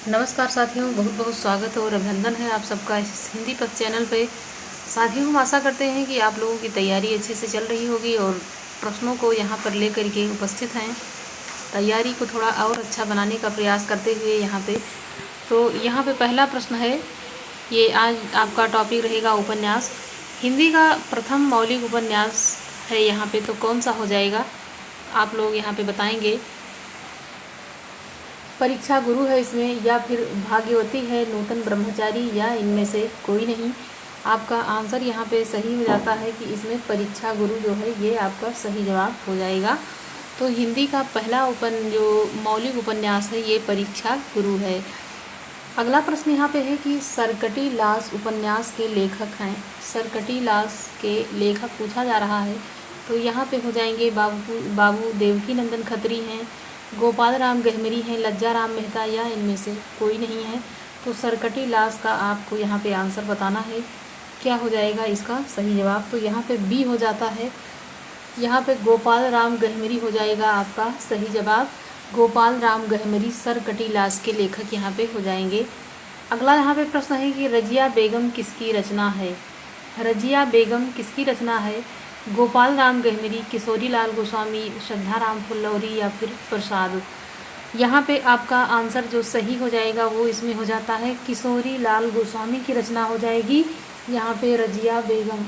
नमस्कार साथियों, बहुत बहुत स्वागत और अभिनंदन है आप सबका इस हिंदी पथ चैनल पे। साथियों, हम आशा करते हैं कि आप लोगों की तैयारी अच्छे से चल रही होगी और प्रश्नों को यहाँ पर लेकर के उपस्थित हैं। तैयारी को थोड़ा और अच्छा बनाने का प्रयास करते हुए यहाँ पे पहला प्रश्न है। ये आज आपका टॉपिक रहेगा उपन्यास। हिंदी का प्रथम मौलिक उपन्यास है यहाँ पे, तो कौन सा हो जाएगा आप लोग यहाँ पे बताएंगे। परीक्षा गुरु है इसमें, या फिर भाग्यवती है, नूतन ब्रह्मचारी, या इनमें से कोई नहीं। आपका आंसर यहाँ पे सही हो जाता है कि इसमें परीक्षा गुरु जो है ये आपका सही जवाब हो जाएगा। तो हिंदी का पहला जो मौलिक उपन्यास है ये परीक्षा गुरु है। अगला प्रश्न यहाँ पे है कि सरकटी लाश उपन्यास के लेखक हैं। सरकटी लाश के लेखक पूछा जा रहा है, तो यहाँ पे हो जाएंगे बाबू देवकी नंदन खत्री हैं, गोपाल राम गहमरी हैं, लज्जा राम मेहता, या इनमें से कोई नहीं है। तो सरकटी लाश का आपको यहाँ पे आंसर बताना है, क्या हो जाएगा इसका सही जवाब। तो यहाँ पे बी हो जाता है, यहाँ पे गोपाल राम गहमरी हो जाएगा आपका सही जवाब। गोपाल राम गहमरी सरकटी लाश के लेखक यहाँ पे हो जाएंगे। अगला यहाँ पे प्रश्न है कि रजिया बेगम किसकी रचना है। रजिया बेगम किसकी रचना है। गोपाल राम गहमरी, किशोरी लाल गोस्वामी, श्रद्धा राम फुल्लौरी, या फिर प्रसाद। यहाँ पे आपका आंसर जो सही हो जाएगा वो इसमें हो जाता है किशोरी लाल गोस्वामी की रचना हो जाएगी यहाँ पे रजिया बेगम।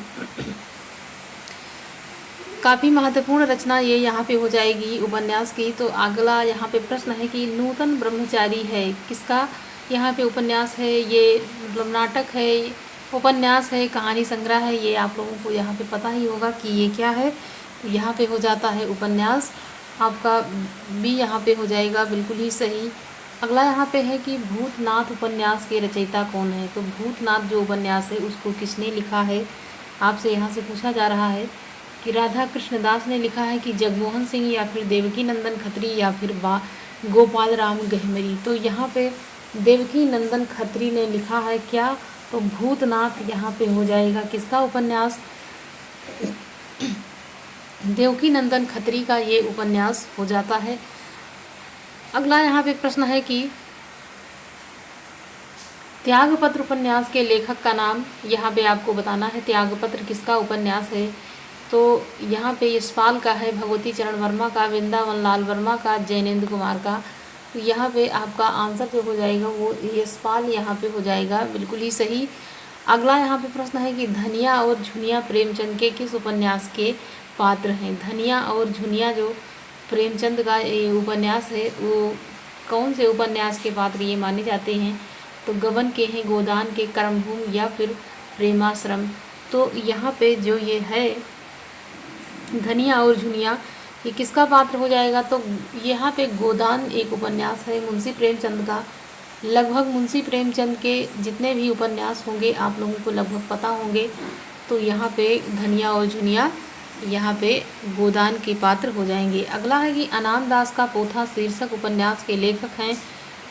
काफ़ी महत्वपूर्ण रचना ये यहाँ पे हो जाएगी उपन्यास की। तो अगला यहाँ पे प्रश्न है कि नूतन ब्रह्मचारी है किसका यहाँ पे उपन्यास है। ये मतलब नाटक है, उपन्यास है, कहानी संग्रह है, ये आप लोगों को यहाँ पे पता ही होगा कि ये क्या है। तो यहाँ पे हो जाता है उपन्यास, आपका बी यहाँ पे हो जाएगा बिल्कुल ही सही। अगला यहाँ पे है कि भूतनाथ उपन्यास के रचयिता कौन है। तो भूतनाथ जो उपन्यास है उसको किसने लिखा है, आपसे यहाँ से पूछा जा रहा है कि राधा कृष्ण दास ने लिखा है, कि जगमोहन सिंह, या फिर देवकी नंदन खत्री, या फिर गोपाल राम गहमरी। तो यहाँ पे देवकी नंदन खत्री ने लिखा है क्या, तो भूतनाथ यहाँ पे हो जाएगा किसका उपन्यास, देवकी नंदन खत्री का ये उपन्यास हो जाता है। अगला यहाँ पे प्रश्न है कि त्यागपत्र उपन्यास के लेखक का नाम यहाँ पे आपको बताना है। त्यागपत्र किसका उपन्यास है। तो यहाँ पे यशपाल का है, भगवती चरण वर्मा का, वृंदावन लाल वर्मा का, जैनेन्द्र कुमार का। तो यहाँ पे आपका आंसर जो हो जाएगा वो यशपाल यहाँ पे हो जाएगा बिल्कुल ही सही। अगला यहाँ पे प्रश्न है कि धनिया और झुनिया प्रेमचंद के किस उपन्यास के पात्र हैं। धनिया और झुनिया जो प्रेमचंद का उपन्यास है वो कौन से उपन्यास के पात्र ये माने जाते हैं। तो गबन के हैं, गोदान के, कर्मभूमि, या फिर प्रेमाश्रम। तो यहाँ पे जो ये है धनिया और झुनिया ये किसका पात्र हो जाएगा। तो यहाँ पे गोदान एक उपन्यास है मुंशी प्रेमचंद का। लगभग मुंशी प्रेमचंद के जितने भी उपन्यास होंगे आप लोगों को लगभग पता होंगे। तो यहाँ पे धनिया और झुनिया यहाँ पे गोदान के पात्र हो जाएंगे। अगला है कि अनाम दास का पोथा शीर्षक उपन्यास के लेखक हैं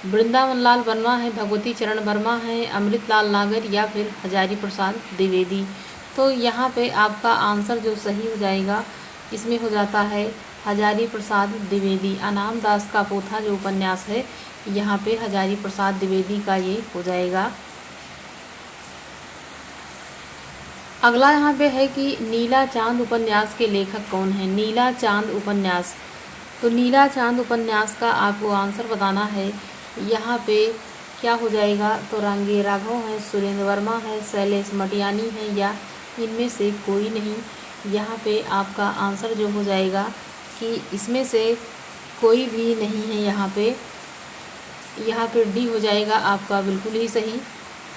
वृंदावन लाल वर्मा है, भगवती चरण वर्मा है, अमृत लाल नागर, या फिर हजारी प्रसाद द्विवेदी। तो यहाँ पे आपका आंसर जो सही हो जाएगा इसमें हो जाता है हजारी प्रसाद द्विवेदी। अनाम दास का पोथा जो उपन्यास है यहाँ पे हजारी प्रसाद द्विवेदी का ये हो जाएगा। अगला यहाँ पे है कि नीला चांद उपन्यास के लेखक कौन है। नीला चांद उपन्यास, तो नीला चांद उपन्यास का आपको आंसर बताना है। यहाँ पे क्या हो जाएगा, तो रांगे राघव हैं, सुरेंद्र वर्मा है, शैलेश मटियानी है, या इनमें से कोई नहीं। यहाँ पे आपका आंसर जो हो जाएगा कि इसमें से कोई भी नहीं है। यहाँ पे डी हो जाएगा आपका बिल्कुल ही सही।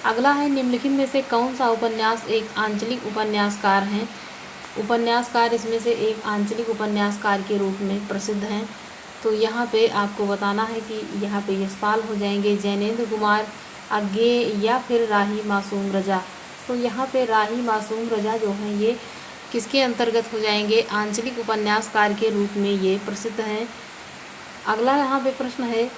अगला है निम्नलिखित में से कौन सा उपन्यास एक आंचलिक उपन्यासकार हैं। उपन्यासकार इसमें से एक आंचलिक उपन्यासकार के रूप में प्रसिद्ध हैं। तो यहाँ पे आपको बताना है कि यहाँ पे यशपाल हो जाएंगे, जैनेन्द्र कुमार, अज्ञे, या फिर राही मासूम रजा। तो यहाँ पे राही मासूम रजा जो हैं ये किसके अंतर्गत हो जाएंगे, आंचलिक उपन्यासकार के रूप में ये प्रसिद्ध हैं। अगला यहाँ पे प्रश्न है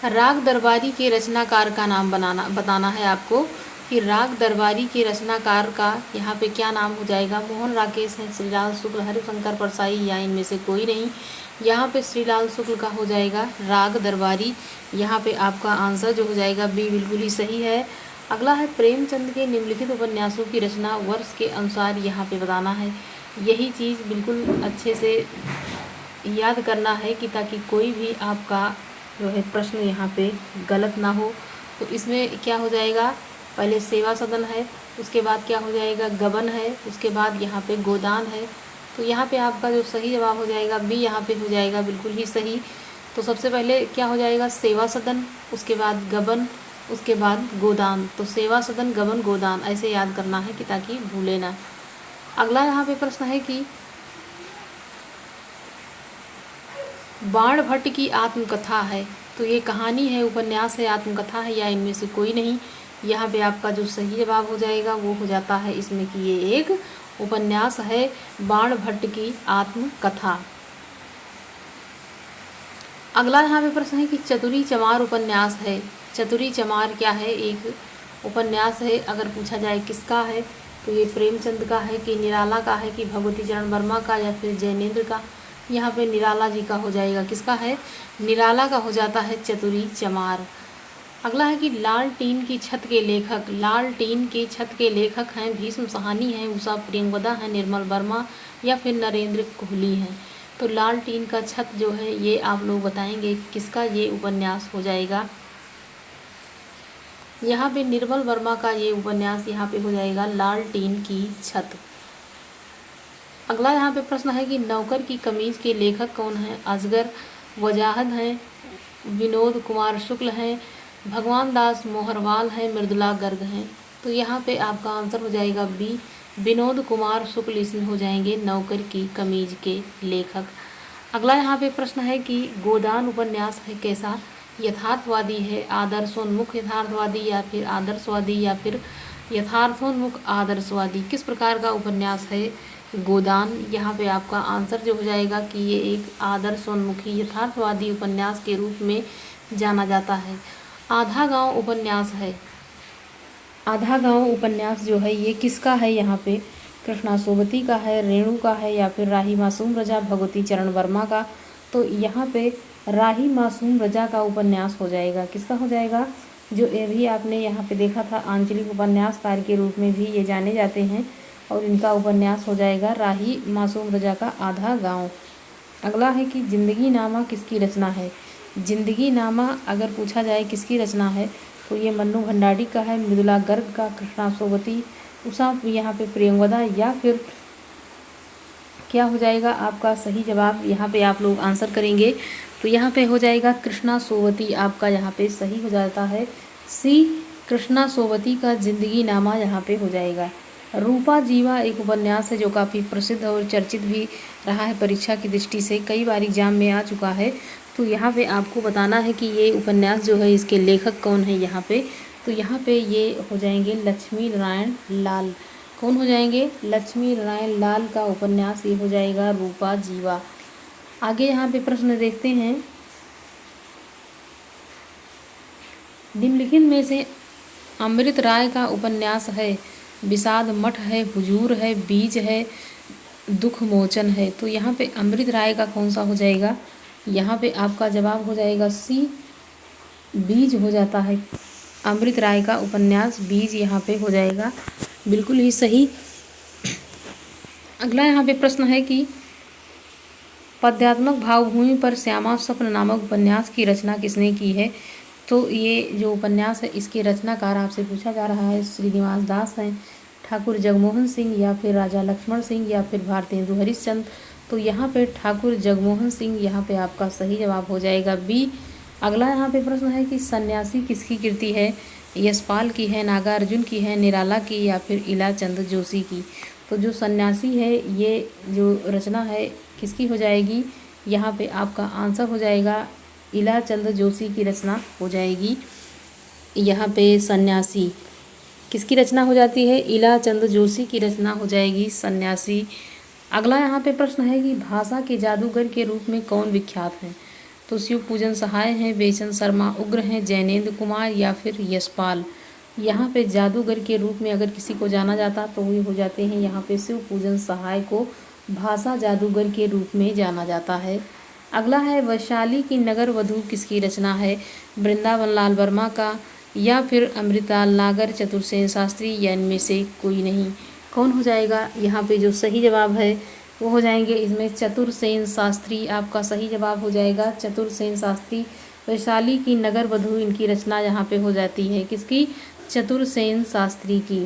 राग दरबारी के रचनाकार का नाम बताना है आपको। कि राग दरबारी के रचनाकार का यहाँ पे क्या नाम हो जाएगा। मोहन राकेश हैं, श्रीलाल शुक्ल, हरिशंकर परसाई या इनमें से कोई नहीं। यहाँ पे श्रीलाल शुक्ल का हो जाएगा राग दरबारी। यहाँ पे आपका आंसर जो हो जाएगा बी बिल्कुल ही सही है। अगला है प्रेमचंद के निम्नलिखित उपन्यासों की रचना वर्ष के अनुसार यहाँ पे बताना है। यही चीज़ बिल्कुल अच्छे से याद करना है कि ताकि कोई भी आपका जो है प्रश्न यहाँ पे गलत ना हो। तो इसमें क्या हो जाएगा, पहले सेवा सदन है, उसके बाद क्या हो जाएगा गबन है, उसके बाद यहाँ पे गोदान है। तो यहाँ पे आपका जो सही जवाब हो जाएगा बी यहाँ पे हो जाएगा बिल्कुल ही सही। तो सबसे पहले क्या हो जाएगा सेवा सदन, उसके बाद गबन, उसके बाद गोदान। तो सेवा सदन गबन गोदान ऐसे याद करना है कि ताकि भूले ना। अगला यहाँ पे प्रश्न है कि बाण भट्ट की आत्मकथा है, तो ये कहानी है, उपन्यास है, आत्मकथा है या इनमें से कोई नहीं। यहाँ पे आपका जो सही जवाब हो जाएगा वो हो जाता है इसमें कि ये एक उपन्यास है, बाण भट्ट की आत्मकथा। अगला यहाँ पे प्रश्न है कि चतुरी चमार उपन्यास है। चतुरी चमार क्या है, एक उपन्यास है। अगर पूछा जाए किसका है तो ये प्रेमचंद का है कि निराला का है कि भगवती चरण वर्मा का या फिर जैनेन्द्र का। यहाँ पे निराला जी का हो जाएगा, किसका है, निराला का हो जाता है चतुरी चमार। अगला है कि लाल टीन की छत के लेखक। लाल टीन की छत के लेखक हैं भीष्म साहनी हैं, उषा प्रियंवदा हैं, निर्मल वर्मा या फिर नरेंद्र कोहली हैं। तो लाल टीन का छत जो है ये आप लोग बताएंगे किसका ये उपन्यास हो जाएगा। यहाँ पे निर्मल वर्मा का ये उपन्यास यहाँ पे हो जाएगा लाल टीन की छत। अगला यहाँ पे प्रश्न है कि नौकर की कमीज के लेखक कौन हैं। असगर वजाहत हैं, विनोद कुमार शुक्ल हैं, भगवान दास मोहरवाल हैं, मृदुला गर्ग हैं। तो यहाँ पे आपका आंसर हो जाएगा बी, विनोद कुमार शुक्ल इसमें हो जाएंगे नौकर की कमीज के लेखक। अगला यहाँ पे प्रश्न है कि गोदान उपन्यास है कैसा, यथार्थवादी है, आदर्शोन्मुख यथार्थवादी या फिर आदर्शवादी या फिर यथार्थोन्मुख आदर्शवादी, किस प्रकार का उपन्यास है गोदान। यहाँ पे आपका आंसर जो हो जाएगा कि ये एक आदर्शोन्मुखी यथार्थवादी उपन्यास के रूप में जाना जाता है। आधा गांव उपन्यास है। आधा गांव उपन्यास जो है ये किसका है, यहाँ पे कृष्णा सोबती का है, रेणु का है या फिर राही मासूम रजा भगवती चरण वर्मा का। तो यहाँ पे राही मासूम रजा का उपन्यास हो जाएगा, किसका हो जाएगा, जो ये भी आपने यहाँ पे देखा था आंचलिक उपन्यासकार के रूप में भी ये जाने जाते हैं और इनका उपन्यास हो जाएगा राही मासूम रजा का आधा गांव। अगला है कि जिंदगी नामा किसकी रचना है। जिंदगी नामा अगर पूछा जाए किसकी रचना है तो ये मन्नू भंडारी का है, मृदुला गर्ग का, कृष्णा सोबती, उषा यहाँ पे प्रियंवदा या फिर क्या हो जाएगा आपका सही जवाब। यहाँ पे आप लोग आंसर करेंगे तो यहाँ पे हो जाएगा कृष्णा सोबती, आपका यहाँ पे सही हो जाता है सी, कृष्णा सोबती का जिंदगी नामा यहाँ पे हो जाएगा। रूपा जीवा एक उपन्यास है जो काफ़ी प्रसिद्ध और चर्चित भी रहा है, परीक्षा की दृष्टि से कई बार एग्जाम में आ चुका है। तो यहाँ पे आपको बताना है कि ये उपन्यास जो है इसके लेखक कौन है यहाँ पे। तो यहाँ पे ये हो जाएंगे लक्ष्मी नारायण लाल। कौन हो जाएंगे, लक्ष्मी नारायण लाल का उपन्यास ये हो जाएगा रूपा जीवा। आगे यहाँ पे प्रश्न देखते हैं, निम्नलिखित में से अमृत राय का उपन्यास है। विषाद मठ है, हुजूर है, बीज है, दुख मोचन है। तो यहाँ पे अमृत राय का कौन सा हो जाएगा, यहाँ पे आपका जवाब हो जाएगा सी, बीज हो जाता है। अमृत राय का उपन्यास बीज यहाँ पे हो जाएगा बिल्कुल ही सही। अगला यहाँ पे प्रश्न है कि पद्यात्मक भावभूमि पर श्यामा स्वप्न नामक उपन्यास की रचना किसने की है। तो ये जो उपन्यास है इसके रचनाकार आपसे पूछा जा रहा है श्रीनिवास दास हैं, ठाकुर जगमोहन सिंह या फिर राजा लक्ष्मण सिंह या फिर भारतेंदु हरिश्चंद्र। तो यहाँ पे ठाकुर जगमोहन सिंह यहाँ पे आपका सही जवाब हो जाएगा बी। अगला यहाँ पे प्रश्न है कि सन्यासी किसकी कृति है, यशपाल की है, नागार्जुन की है, निराला की या फिर इला चंद जोशी की। तो जो सन्यासी है ये जो रचना है किसकी हो जाएगी, यहाँ पे आपका आंसर हो जाएगा इला चंद जोशी की रचना हो जाएगी। यहाँ पे सन्यासी किसकी रचना हो जाती है, इला चंद जोशी की रचना हो जाएगी सन्यासी। अगला यहाँ पे प्रश्न है कि भाषा के जादूगर के रूप में कौन विख्यात हैं। तो शिव पूजन सहाय हैं, बेचन शर्मा उग्र हैं, जैनेन्द्र कुमार या फिर यशपाल। यहाँ पे जादूगर के रूप में अगर किसी को जाना जाता तो ये हो जाते हैं यहाँ पे शिव पूजन सहाय को भाषा जादूगर के रूप में जाना जाता है। अगला है वैशाली की नगर वधू किसकी रचना है? वृंदावन लाल वर्मा का या फिर अमृतलाल नागर चतुर्सेन शास्त्री या इनमें से कोई नहीं। कौन हो जाएगा यहाँ पे जो सही जवाब है वो हो जाएंगे इसमें चतुर्सेन शास्त्री। आपका सही जवाब हो जाएगा चतुर्सेन शास्त्री। वैशाली की नगर वधू इनकी रचना यहाँ पे हो जाती है किसकी? चतुर्सेन शास्त्री की।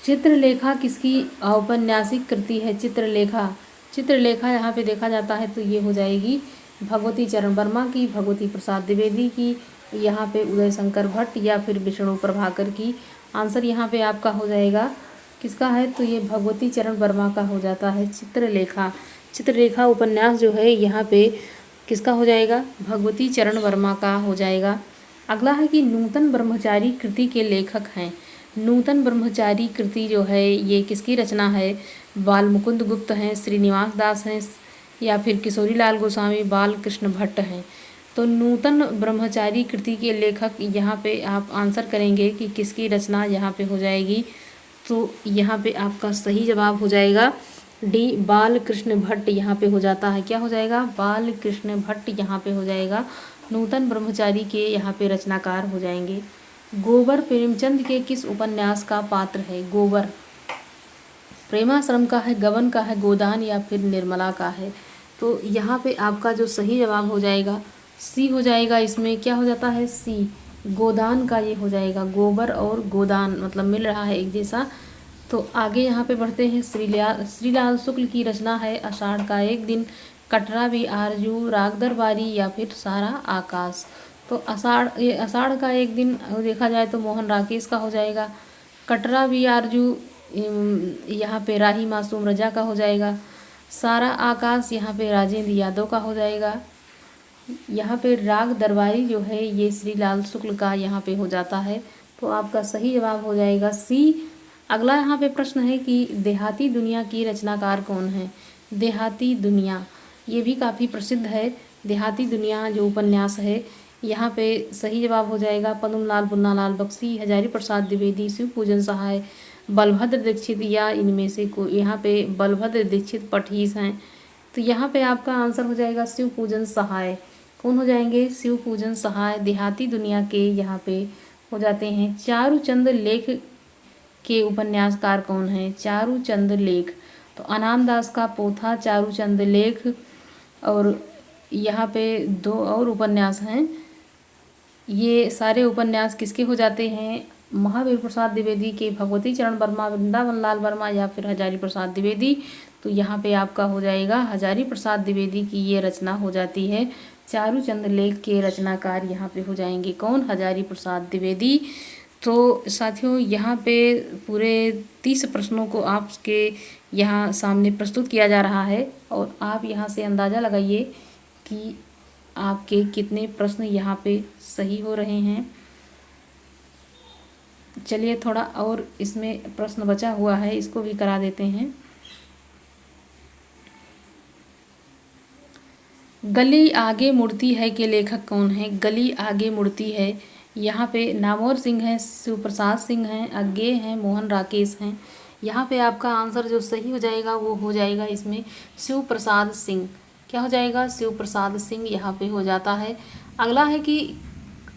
चित्रलेखा किसकी औपन्यासिक कृति है? चित्रलेखा यहाँ पे देखा जाता है तो ये हो जाएगी भगवती चरण वर्मा की, भगवती प्रसाद द्विवेदी की, यहाँ पे उदय शंकर भट्ट या फिर विष्णु प्रभाकर की। आंसर यहाँ पे आपका हो जाएगा किसका है? तो ये भगवती चरण वर्मा का हो जाता है चित्रलेखा उपन्यास जो है यहाँ पे किसका हो जाएगा? भगवती चरण वर्मा का हो जाएगा। अगला है कि नूतन ब्रह्मचारी कृति के लेखक हैं। नूतन ब्रह्मचारी कृति जो है ये किसकी रचना है? बाल मुकुंद गुप्त हैं, श्रीनिवास दास हैं या फिर किशोरी लाल गोस्वामी, बाल कृष्ण भट्ट हैं। तो नूतन ब्रह्मचारी कृति के लेखक यहाँ पे आप आंसर करेंगे कि किसकी रचना यहाँ पे हो जाएगी। तो यहाँ पे आपका सही जवाब हो जाएगा डी बाल कृष्ण भट्ट यहाँ पे हो जाता है। क्या हो जाएगा? बाल कृष्ण भट्ट यहाँ पे हो जाएगा। नूतन ब्रह्मचारी के यहाँ पे रचनाकार हो जाएंगे। गोबर प्रेमचंद के किस उपन्यास का पात्र है? गोबर प्रेमाश्रम का है, गबन का है, गोदान या फिर निर्मला का है। तो यहाँ पे आपका जो सही जवाब हो जाएगा सी हो जाएगा। इसमें क्या हो जाता है? सी गोदान का ये हो जाएगा। गोबर और गोदान मतलब मिल रहा है एक जैसा। तो आगे यहाँ पे बढ़ते हैं। श्रीलाल शुक्ल की रचना है आषाढ़ का एक दिन, कटरा भी आरजू, राग दरबारी या फिर सारा आकाश। तो आषाढ़ का एक दिन देखा जाए तो मोहन राकेश का हो जाएगा। कटरा भी आरजू यहाँ पे राही मासूम रजा का हो जाएगा। सारा आकाश यहाँ पे राजेंद्र यादव का हो जाएगा। यहाँ पे राग दरबारी जो है ये श्रीलाल शुक्ल का यहाँ पे हो जाता है। तो आपका सही जवाब हो जाएगा सी। अगला यहाँ पे प्रश्न है कि देहाती दुनिया की रचनाकार कौन है? देहाती दुनिया ये भी काफ़ी प्रसिद्ध है। देहाती दुनिया जो उपन्यास है यहाँ पे सही जवाब हो जाएगा पद्मलाल पुन्नालाल बख्शी, हजारी प्रसाद द्विवेदी, शिव पूजन सहाय, बलभद्र दीक्षित या इनमें से कोई। यहाँ पे बलभद्र दीक्षित पठीस हैं। तो यहाँ पे आपका आंसर हो जाएगा शिव पूजन सहाय। कौन हो जाएंगे? शिव पूजन सहाय देहाती दुनिया के यहाँ पे हो जाते हैं। चारूचंद लेख के उपन्यासकार कौन हैं? चारूचंद लेख तो अनाम दास का पोथा चारूचंद लेख। और यहाँ पे दो और उपन्यास हैं। ये सारे उपन्यास किसके हो जाते हैं? महावीर प्रसाद द्विवेदी के, भगवती चरण वर्मा, वृंदावन लाल वर्मा या फिर हजारी प्रसाद द्विवेदी। तो यहाँ पे आपका हो जाएगा हजारी प्रसाद द्विवेदी की ये रचना हो जाती है। चारूचंद लेख के रचनाकार यहाँ पे हो जाएंगे कौन? हजारी प्रसाद द्विवेदी। तो साथियों यहाँ पे पूरे 30 प्रश्नों को आपके यहाँ सामने प्रस्तुत किया जा रहा है और आप यहाँ से अंदाज़ा लगाइए कि आपके कितने प्रश्न यहाँ पे सही हो रहे हैं। चलिए थोड़ा और इसमें प्रश्न बचा हुआ है, इसको भी करा देते हैं। गली आगे मुड़ती है के लेखक कौन है? गली आगे मुड़ती है यहाँ पे नामवर सिंह हैं, शिव प्रसाद सिंह हैं, अज्ञे हैं, मोहन राकेश हैं। यहाँ पे आपका आंसर जो सही हो जाएगा वो हो जाएगा इसमें शिव प्रसाद सिंह। क्या हो जाएगा? शिव प्रसाद सिंह यहाँ पे हो जाता है। अगला है कि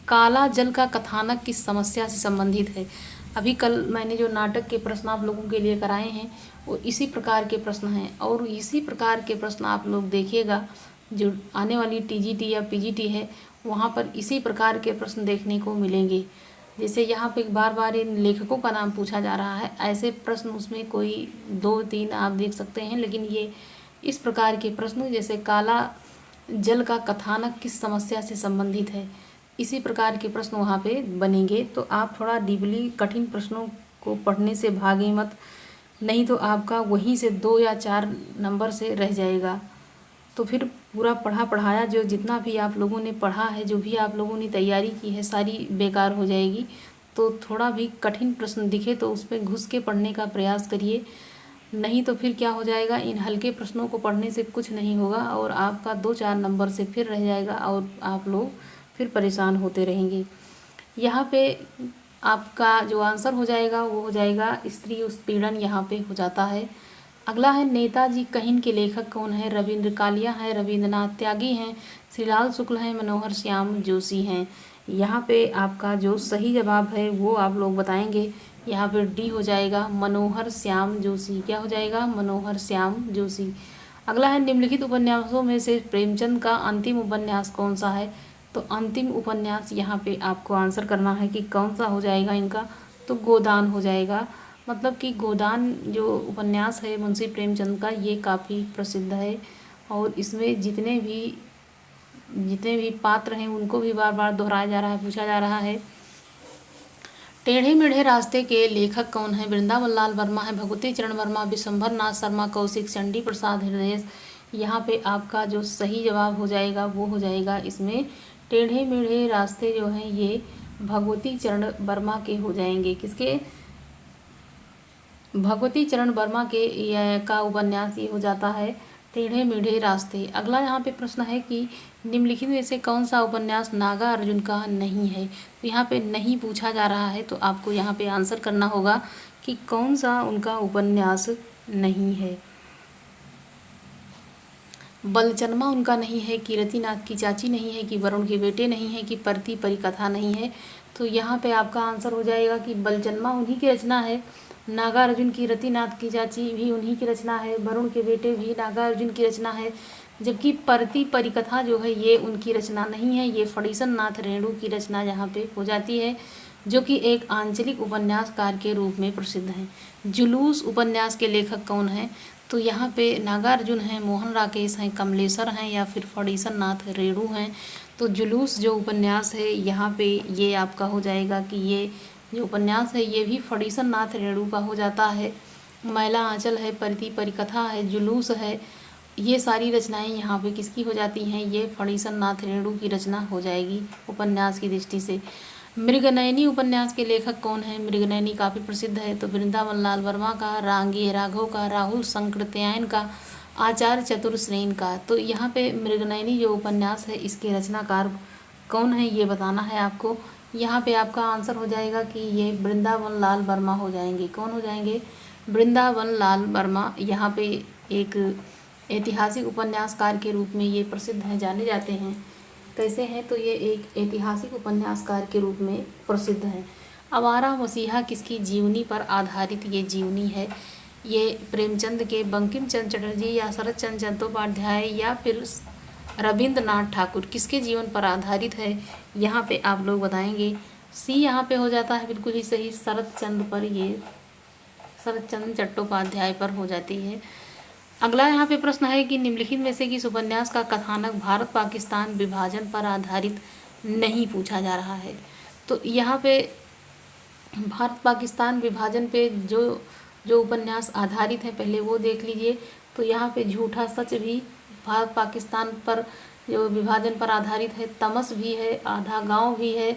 काला जल का कथानक किस समस्या से संबंधित है? अभी कल मैंने जो नाटक के प्रश्न आप लोगों के लिए कराए हैं वो इसी प्रकार के प्रश्न हैं और इसी प्रकार के प्रश्न आप लोग देखिएगा। जो आने वाली टीजीटी या पीजीटी है वहाँ पर इसी प्रकार के प्रश्न देखने को मिलेंगे। जैसे यहाँ पे बार बार इन लेखकों का नाम पूछा जा रहा है, ऐसे प्रश्न उसमें कोई 2-3 आप देख सकते हैं, लेकिन ये इस प्रकार के प्रश्न जैसे काला जल का कथानक किस समस्या से संबंधित है, इसी प्रकार के प्रश्न वहाँ पे बनेंगे। तो आप थोड़ा डीपली कठिन प्रश्नों को पढ़ने से भागें मत, नहीं तो आपका वहीं से 2 या 4 नंबर से रह जाएगा। तो फिर पूरा पढ़ा पढ़ाया जो जितना भी आप लोगों ने पढ़ा है, जो भी आप लोगों ने तैयारी की है, सारी बेकार हो जाएगी। तो थोड़ा भी कठिन प्रश्न दिखे तो उस पर घुस के पढ़ने का प्रयास करिए, नहीं तो फिर क्या हो जाएगा, इन हल्के प्रश्नों को पढ़ने से कुछ नहीं होगा और आपका 2-4 नंबर से फिर रह जाएगा और आप लोग फिर परेशान होते रहेंगे। यहाँ पे आपका जो आंसर हो जाएगा वो हो जाएगा स्त्री उत्पीड़न, यहाँ पे हो जाता है। अगला है नेताजी कहिन के लेखक कौन है? रविंद्र कालिया है, रविंद्रनाथ त्यागी हैं, श्रीलाल शुक्ल हैं, मनोहर श्याम जोशी हैं। यहाँ पे आपका जो सही जवाब है वो आप लोग बताएंगे। यहाँ पे डी हो जाएगा मनोहर श्याम जोशी। क्या हो जाएगा? मनोहर श्याम जोशी। अगला है निम्नलिखित उपन्यासों में से प्रेमचंद का अंतिम उपन्यास कौन सा है? तो अंतिम उपन्यास यहाँ पे आपको आंसर करना है कि कौन सा हो जाएगा इनका। तो गोदान हो जाएगा। मतलब कि गोदान जो उपन्यास है मुंशी प्रेमचंद का, ये काफ़ी प्रसिद्ध है और इसमें जितने भी पात्र हैं उनको भी बार बार दोहराया जा रहा है, पूछा जा रहा है। टेढ़े मेढ़े रास्ते के लेखक कौन है? वृंदावन लाल वर्मा है, भगवती चरण वर्मा, विशंभर नाथ शर्मा, कौशिक, चंडी प्रसाद हृदयेश। यहाँ पे आपका जो सही जवाब हो जाएगा वो हो जाएगा इसमें टेढ़े मेढ़े रास्ते जो हैं ये भगवती चरण वर्मा के हो जाएंगे। किसके? भगवती चरण वर्मा के का उपन्यास ये हो जाता है टेढ़े मेढ़े रास्ते। अगला यहाँ पे प्रश्न है कि निम्नलिखित में से कौन सा उपन्यास नागा अर्जुन का नहीं है? तो यहाँ पे नहीं पूछा जा रहा है, तो आपको यहाँ पे आंसर करना होगा कि कौन सा उनका उपन्यास नहीं है। बलचनमा उनका नहीं है, कीर्तिनाथ की चाची नहीं है, कि वरुण के बेटे नहीं है, कि परती परिकथा नहीं है। तो यहाँ पे आपका आंसर हो जाएगा कि बलचनमा उन्हीं की रचना है, नागार्जुन की रतिनाथ की चाची भी उन्हीं की रचना है, वरुण के बेटे भी नागार्जुन की रचना है, जबकि परती परिकथा जो है ये उनकी रचना नहीं है, ये फणीसन नाथ रेणु की रचना यहाँ पे हो जाती है, जो कि एक आंचलिक उपन्यासकार के रूप में प्रसिद्ध हैं। जुलूस उपन्यास के लेखक कौन हैं? तो यहाँ पे नागार्जुन हैं, मोहन राकेश हैं, कमलेश्वर हैं या फिर फणीसन नाथ रेणु हैं। तो जुलूस जो उपन्यास है यहाँ पे ये आपका हो जाएगा कि ये जो उपन्यास है ये भी फणीसन नाथ रेणु का हो जाता है। मैला आंचल है, परती परिकथा है, जुलूस है, ये सारी रचनाएं यहाँ पे किसकी हो जाती हैं? ये फणीसन नाथ रेणु की रचना हो जाएगी उपन्यास की दृष्टि से। मृगनयनी उपन्यास के लेखक कौन है? मृगनयनी काफ़ी प्रसिद्ध है, तो वृंदावन लाल वर्मा का, रांगे राघव का, राहुल संकृत्यायन का, आचार्य चतुरसेन का। तो यहाँ पे मृगनयनी जो उपन्यास है इसके रचनाकार कौन है ये बताना है आपको। यहाँ पे आपका आंसर हो जाएगा कि ये वृंदावन लाल वर्मा हो जाएंगे। कौन हो जाएंगे? वृंदावन लाल वर्मा। यहाँ पे एक ऐतिहासिक उपन्यासकार के रूप में ये प्रसिद्ध हैं, जाने जाते हैं। कैसे हैं? तो ये एक ऐतिहासिक उपन्यासकार के रूप में प्रसिद्ध हैं। आवारा मसीहा किसकी जीवनी पर आधारित ये जीवनी है? ये प्रेमचंद के, बंकिम चंद्र चटर्जी या शरत चंद्र चट्टोपाध्याय या फिर रविंद्रनाथ ठाकुर, किसके जीवन पर आधारित है? यहाँ पे आप लोग बताएंगे। सी यहाँ पे हो जाता है बिल्कुल ही सही, शरत चंद्र चट्टोपाध्याय पर हो जाती है। अगला यहाँ पे प्रश्न है कि निम्नलिखित में से किस उपन्यास का कथानक भारत पाकिस्तान विभाजन पर आधारित नहीं पूछा जा रहा है? तो यहाँ पे भारत पाकिस्तान विभाजन पे जो उपन्यास आधारित है पहले वो देख लीजिए। तो यहाँ पे झूठा सच भी भारत पाकिस्तान पर जो विभाजन पर आधारित है, तमस भी है, आधा गांव भी है,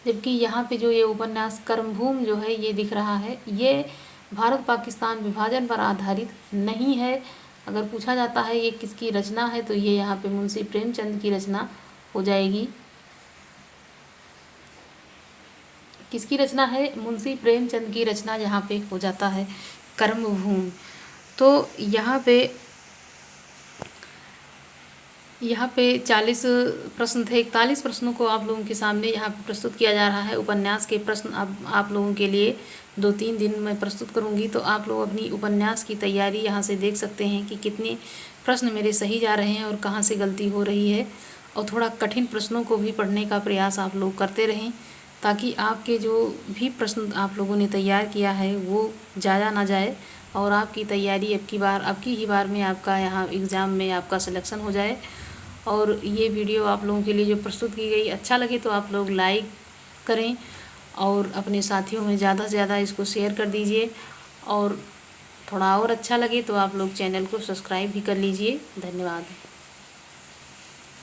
जबकि यहाँ पे जो ये उपन्यास कर्मभूमि जो है ये दिख रहा है ये भारत पाकिस्तान विभाजन पर आधारित नहीं है। अगर पूछा जाता है ये किसकी रचना है तो ये यहाँ पे मुंशी प्रेमचंद की रचना हो जाएगी। किसकी रचना है? मुंशी प्रेमचंद की रचना यहाँ पे हो जाता है कर्मभूमि। तो यहाँ पे 40 प्रश्न थे, 41 प्रश्नों को आप लोगों के सामने यहाँ पे प्रस्तुत किया जा रहा है। उपन्यास के प्रश्न अब आप लोगों के लिए 2-3 दिन में प्रस्तुत करूँगी, तो आप लोग अपनी उपन्यास की तैयारी यहाँ से देख सकते हैं कि कितने प्रश्न मेरे सही जा रहे हैं और कहाँ से गलती हो रही है। और थोड़ा कठिन प्रश्नों को भी पढ़ने का प्रयास आप लोग करते रहें, ताकि आपके जो भी प्रश्न आप लोगों ने तैयार किया है वो ज़्यादा ना जाए और आपकी तैयारी अब की ही बार में आपका यहाँ एग्ज़ाम में आपका सिलेक्शन हो जाए। और ये वीडियो आप लोगों के लिए जो प्रस्तुत की गई अच्छा लगे तो आप लोग लाइक करें और अपने साथियों में ज़्यादा से ज़्यादा इसको शेयर कर दीजिए। और थोड़ा और अच्छा लगे तो आप लोग चैनल को सब्सक्राइब भी कर लीजिए। धन्यवाद।